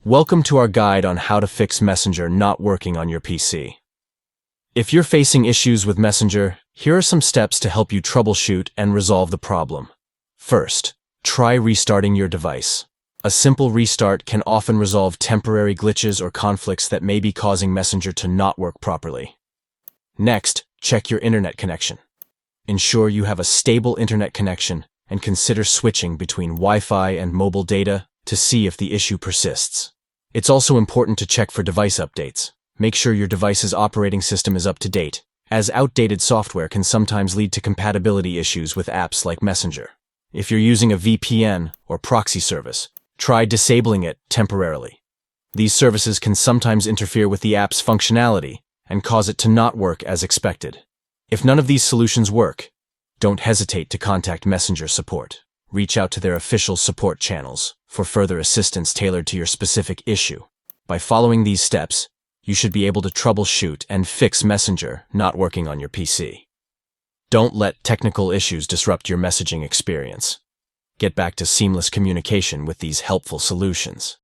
Welcome to our guide on how to fix Messenger not working on your PC. If you're facing issues with Messenger, here are some steps to help you troubleshoot and resolve the problem. First, try restarting your device. A simple restart can often resolve temporary glitches or conflicts that may be causing Messenger to not work properly. Next, check your internet connection. Ensure you have a stable internet connection and consider switching between Wi-Fi and mobile data to see if the issue persists. It's also important to check for device updates. Make sure your device's operating system is up to date, as outdated software can sometimes lead to compatibility issues with apps like Messenger. If you're using a VPN or proxy service, try disabling it temporarily. These services can sometimes interfere with the app's functionality and cause it to not work as expected. If none of these solutions work, don't hesitate to contact Messenger support. Reach out to their official support channels for further assistance tailored to your specific issue. By following these steps, you should be able to troubleshoot and fix Messenger not working on your PC. Don't let technical issues disrupt your messaging experience. Get back to seamless communication with these helpful solutions.